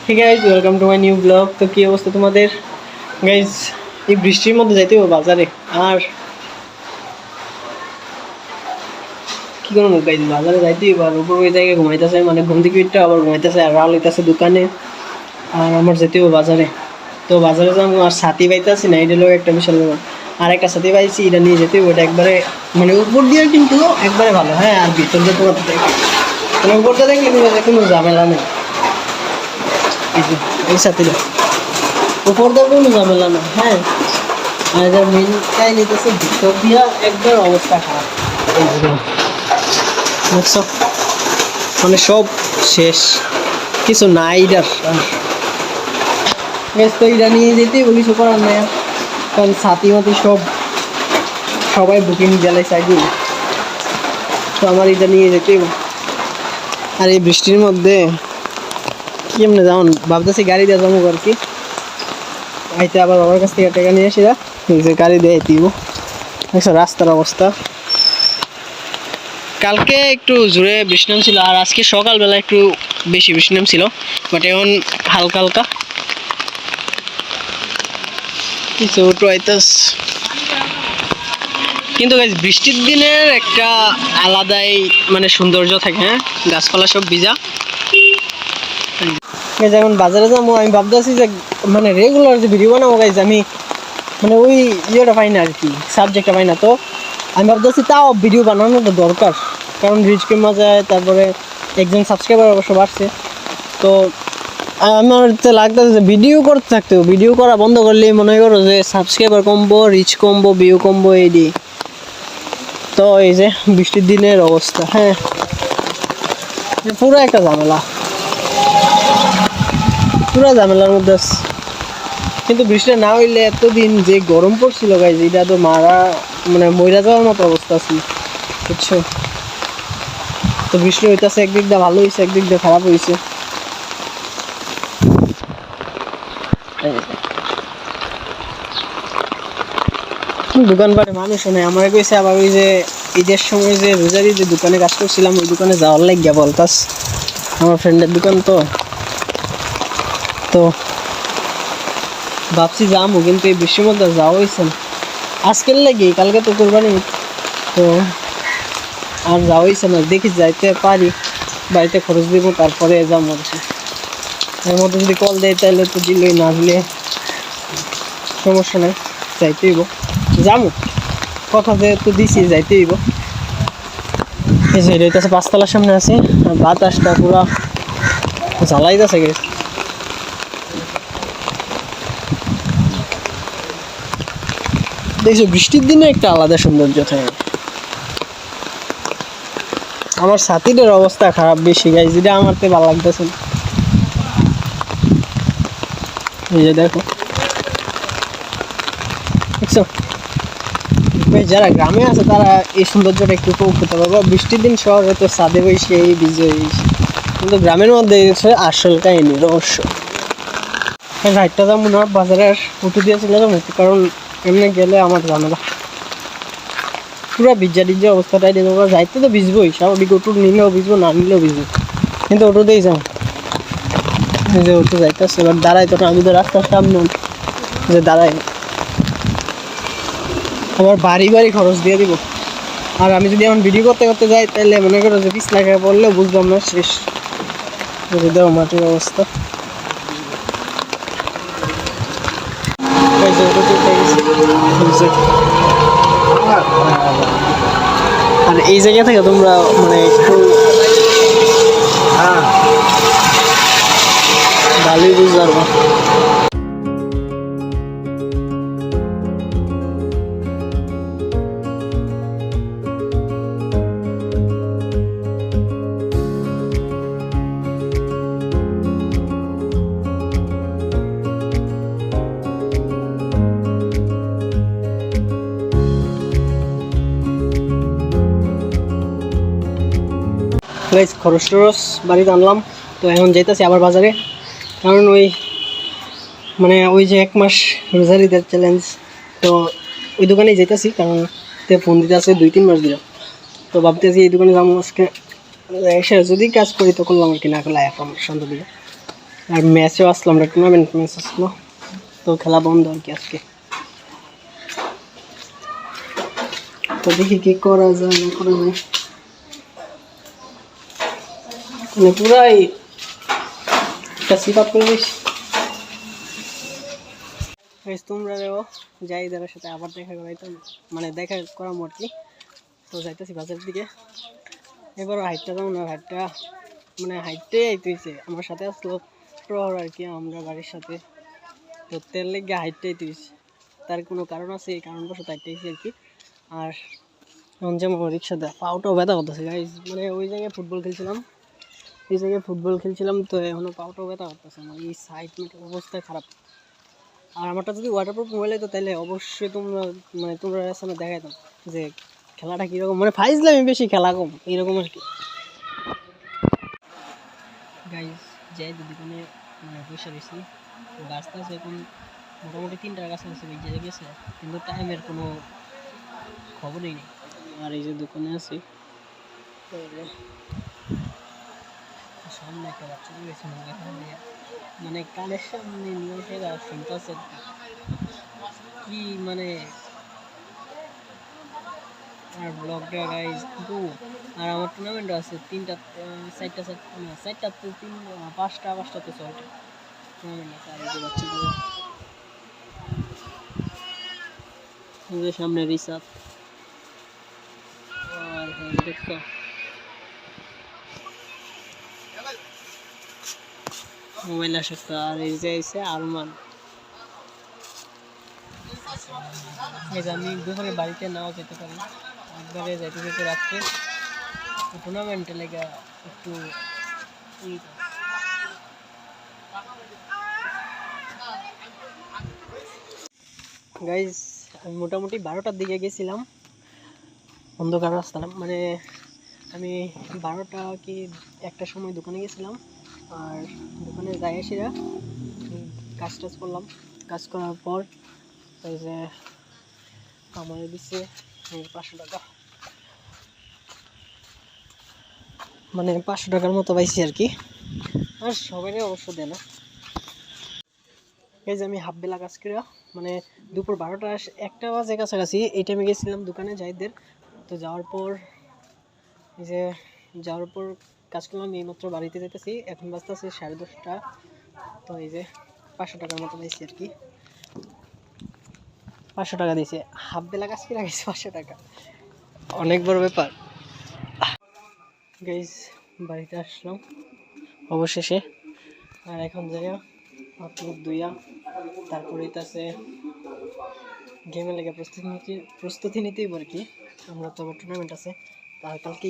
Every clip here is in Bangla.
Hey guys, welcome to my new vlog. তো কি অবস্থা তোমাদের গাইজ? এই বৃষ্টির মধ্যে যাইতে হবে বাজারে, আর কি করবো গাইজ, বাজারে যাইতেই হবে। আর উপর ওই জায়গায় ঘুমাইতেছে, মানে ঘুম থেকে উঠতে আবার ঘুমাইতেছে, আর রাল হইতেছে দোকানে, আর আমার যেতে হবে বাজারে। তো বাজারে যাবো, আর সাথী পাইতেছি না, এটা লোক একটা বিশাল ব্যাপার। আর একটা সাথী পাইছি, এটা নিয়ে যেতে হবে। ওটা একবারে মানে উপর দিয়ে কিন্তু একবারে ভালো, হ্যাঁ। আর ভিতর দিয়ে তোমার মানে উপর দিয়ে দেখলে কোনো ঝামেলা নেই। এই সাথীরা উপর দিয়ে কোনো ঝামেলা না, হ্যাঁ। আর যার মেন কাহিনী নিতেছে ভিতর দিয়া একবার অবস্থা খারাপ। দেখছো, মানে সব শেষ, কিছু নাই ইডার। তো এটা নিয়ে যেতেই বলি, কিছু করার নাই। কারণ সাথী মাতি সবাই বুকিং জ্বালাই চাই, তো আমার এটা নিয়ে যেতেই। আর এই বৃষ্টির মধ্যে কি এমনি যেমন ভাবতেছি গাড়ি দিয়ে যাবো আর কি। আইতে আবার বাবার কাছ থেকে টাকা নিয়ে আসি, যে গাড়ি দিয়ে দিব। দেখছো রাস্তার অবস্থা। কালকে একটু জোরে বৃষ্টি নামছিল, আর আজকে সকালবেলা একটু বেশি বৃষ্টি নামছিল, বাট এখন হালকা হালকা কিছু আইতাস। কিন্তু বৃষ্টির দিনের একটা আলাদাই মানে সৌন্দর্য থাকে, হ্যাঁ। গাছপালা সব ভিজা। যখন বাজারে যাবো আমি ভাবতেছি যে মানে রেগুলার যে ভিডিও বানাবো গাইজ, আমি মানে ওই ইয়েটা পাই না আর কি, সাবজেক্টটা পাই না। তো আমি ভাবতেছি তাও ভিডিও বানানোটা দরকার, কারণ রিচ কমা যায়, তারপরে একজন সাবস্ক্রাইবার অবশ্য বাড়ছে। তো আমার তো লাগতেছে যে ভিডিও করতে থাকতে, ভিডিও করা বন্ধ করলেই মনে করো যে সাবস্ক্রাইবার কমবো, রিচ কমবো, ভিউ কমবো, এই দিয়ে। তো এই যে বৃষ্টির দিনের অবস্থা, হ্যাঁ, পুরো একটা ঝামেলা, পুরো ঝামেলার মধ্যে আছে। কিন্তু বৃষ্টিটা না হইলে এতদিন যে গরম পড়ছিল গাইজ, এটা তো মানে মইরা যাওয়ার মতো অবস্থা ছিল, বুঝছো। তো বৃষ্টি হইতেছে, একদিক দিয়ে ভালো হয়েছে, একদিক দিয়ে খারাপ হয়েছে। দোকানপাটে মানুষ নেই, আমার কইছে আবার ওই যে ঈদের সময় যে রোজারি যে দোকানে কাজ করছিলাম, ওই দোকানে যাওয়ার লাগিয়া বলতাস, আমার ফ্রেন্ডের দোকান। তো ভাবছি যাবো, কিন্তু এই বৃষ্টির মধ্যে যাওয়া হয়েছে না আজকের লাগে। কালকে তো কোরবানি, তো আর যাওয়া হয়েছে না। দেখি যাইতে পারি, বাড়িতে খরচ দিব, তারপরে যাবো আর কি। এর মধ্যে যদি কল দেয় তাহলে তো দিলই, না দিলে সমস্যা নেই, যাইতেই যাবো। কথা যেহেতু দিছি যাইতেই। এই যে এটা হচ্ছে পাঁচতলার সামনে আছে, বাতাসটা পুরা জ্বালাই যাচ্ছে গেছে। দেখছো বৃষ্টির দিনে একটা আলাদা সৌন্দর্য থাকে। আমার সাথীদের অবস্থা খারাপ বেশি গাইজ, যেটা আমার তো ভালো লাগতেছে না। এই যে দেখো, দেখছো যারা গ্রামে আছে তারা এই সৌন্দর্যটা একটু উপভোগ করতে পারবো। বৃষ্টির দিন শহরে তো ছাদে বসে এই ভিজে, কিন্তু গ্রামের মধ্যে আসল কাহিনী রহস্য। রাইটটা যাবো না, বাজারে উঠে দিয়ে চলে যাবো, কারণ এমনি গেলে আমার ঝামেলা, পুরো ভিজা টিজা অবস্থাটাই দিয়ে দেবো। যাইতে তো ভিজবোই স্বাভাবিক, ওটু নিলেও ভিজবো, না নিলেও ভিজবো, কিন্তু ওটু দিয়েই যাও। এই যে ওটু যাইতেছে, এবার দাঁড়াই তো না, আমি তো রাস্তার সামনে যে দাঁড়াই, আমার বাড়ি খরচ দিয়ে দিব। আর আমি যদি এখন ভিডিও করতে করতে যাই, তাহলে মনে করো যে 20 টাকা পড়লেও বুঝলাম না, শেষ। দেও মাটির অবস্থা। আর এই জায়গা থেকে তোমরা মানে একটু ভালোই বুঝতে পারবো। খরচ টরচ বাড়িতে আনলাম, তো এখন যাইতেছি আবার বাজারে। কারণ মানে ওই যে 1 মাস রোজারিদের চ্যালেঞ্জ, তো ওই দোকানেই যাইতেছি। কারণ ফোন দিতে আছে 2-3 মাস দিল, তো ভাবতেছি এই দোকানে যাবো আজকে। এসে যদি কাজ করি তো করলাম আর কি, না করলে এখন সন্ধ্যা দিকে। আর ম্যাচেও আসলাম, আমরা টুর্নামেন্ট ম্যাচ আসলো, তো খেলা বন্ধ আর কি আজকে। তো দেখি কি করা যায় না করা যায়, মানে পুরাই একটা সিপাপ করে দিস। তোমরাও যাইদের সাথে আবার দেখা করাইতাম, মানে দেখা করাম আর কি। তো যাইতেছি বাজারের দিকে, এবারও হাইটটা যাবো না, হাইটটা মানে হাইটটাই আইতেছে। আমার সাথে আসলো প্রহর আর কি, আমরা বাড়ির সাথে। তো তেল লেগে হাইটটাই তুইছে, তার কোনো কারণ আছে, এই কারণবশত হাইটটাইছে আর কি। আর এখন যেমন রিক্সা দেয় পাউটাও ব্যথা করতেছে গাইজ, মানে ওই জায়গায় ফুটবল খেলছিলাম, এই জায়গায় ফুটবল খেলছিলাম, তো এখনও পাউটাও ব্যথা করতেছে আমার, এই সাইড অবস্থা খারাপ। আর আমারটা যদি ওয়াটারপ্রুফ মোবাইল হতো তাহলে অবশ্যই তোমরা মানে তোমরা সামনে দেখাইতাম যে খেলাটা কীরকম, মানে ফাইজলামি বেশি খেলা কম এইরকম আর কি। গাইজ যাই দোকানে মানে পয়সা বেশি গাছটা আছে, এখন মোটামুটি 3টার কাছাকাছি বেজে গেছে, কিন্তু টাইমের কোনো খবরই নেই। আর এই যে দোকানে আছি, সামনে একটা বাচ্চা রয়েছে, মানে কানের সামনে নিয়ে এসে শুনতেছে কি মানে। আর ব্লগটা গাইজ কিন্তু, আর আমার টুর্নামেন্ট আছে 3টা 4টা 4টা তো 5টা 6টা টুর্নামেন্ট আছে। আর এই যে বাচ্চাগুলো সামনে রিসার্চ, আর দেখছো মোবাইল আসক্ত। আর এই যে এসে আরমান, আমি দুপুরে বাড়িতে নাও যেতে পারি, একবারে যেতে যেতে রাত্রে টুর্নামেন্টে লেগে একটু গাইজ। আমি মোটামুটি 12টার দিকে গেছিলাম, অন্ধকার রাস্তা, মানে আমি 12টা কি 1টার সময় দোকানে গেছিলাম। আর দোকানে যাই এসেরা কাজ টাজ করলাম, কাজ করার পর ওই যে আমার দিচ্ছে 500 টাকা, মানে 500 টাকার মতো পাইছি আর কি। আর সবাই অবশ্য দেয় না। এই যে আমি হাফ বেলা কাজ করে, মানে দুপুর 12টা 1টা বাজে কাছাকাছি এই টাইমে গেছিলাম দোকানে যাইদের। তো যাওয়ার পর এই যে যাওয়ার পর কাজ করলাম, এইমাত্র বাড়িতে যেতেছি, এখন বাজতেছে 10:30টা। তো এই যে 500 টাকার মতো পাইছি আর কি, 500 টাকা দিয়েছে, হাফ বেলা কাজ করে গেছে 500 টাকা, অনেক বড় ব্যাপার। গাইজ বাড়িতে আসলাম অবশেষে, আর এখন যাইয়া হাত মুখ ধুইয়া তারপরে আছে গেমে লেগে প্রস্তুতি নিতেই আর কি। আমরা তো আবার টুর্নামেন্ট আছে, আর কালকে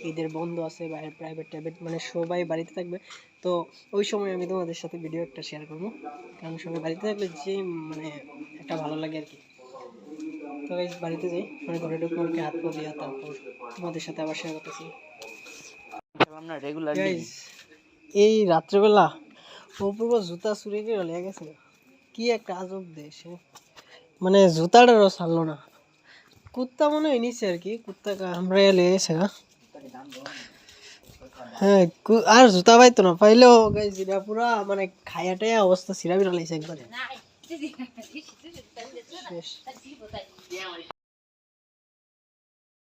ঈদের বন্ধ আছে, বাইরে প্রাইভেট টাইভেট মানে সবাই বাড়িতে থাকবে। তো ওই সময় আমি তোমাদের সাথে ভিডিও একটা শেয়ার করবো, কারণ সবাই বাড়িতে থাকলে যে মানে একটা ভালো লাগে আর কি। তো এই বাড়িতে যাই, মানে ঘরে ঢুকবো আর কি, হাত পা দিয়া তারপর তোমাদের সাথে আবার শেয়ার করতেছি। এই রাত্রেবেলা অপূর্ব জুতা চুরি করে লেগে গেছে, কি একটা আজব দেশ, মানে জুতাটারও ছাড়লো না। কুত্তা মনে হয় নিচ্ছে আর কি, কুত্তা আমরা লেগে গেছে। হ্যাঁ, আর জুতা পাইতো না, পাইলেও যেটা পুরা মানে খায়াটাই অবস্থা সিরা বিরা লাগছে একবারে শেষ।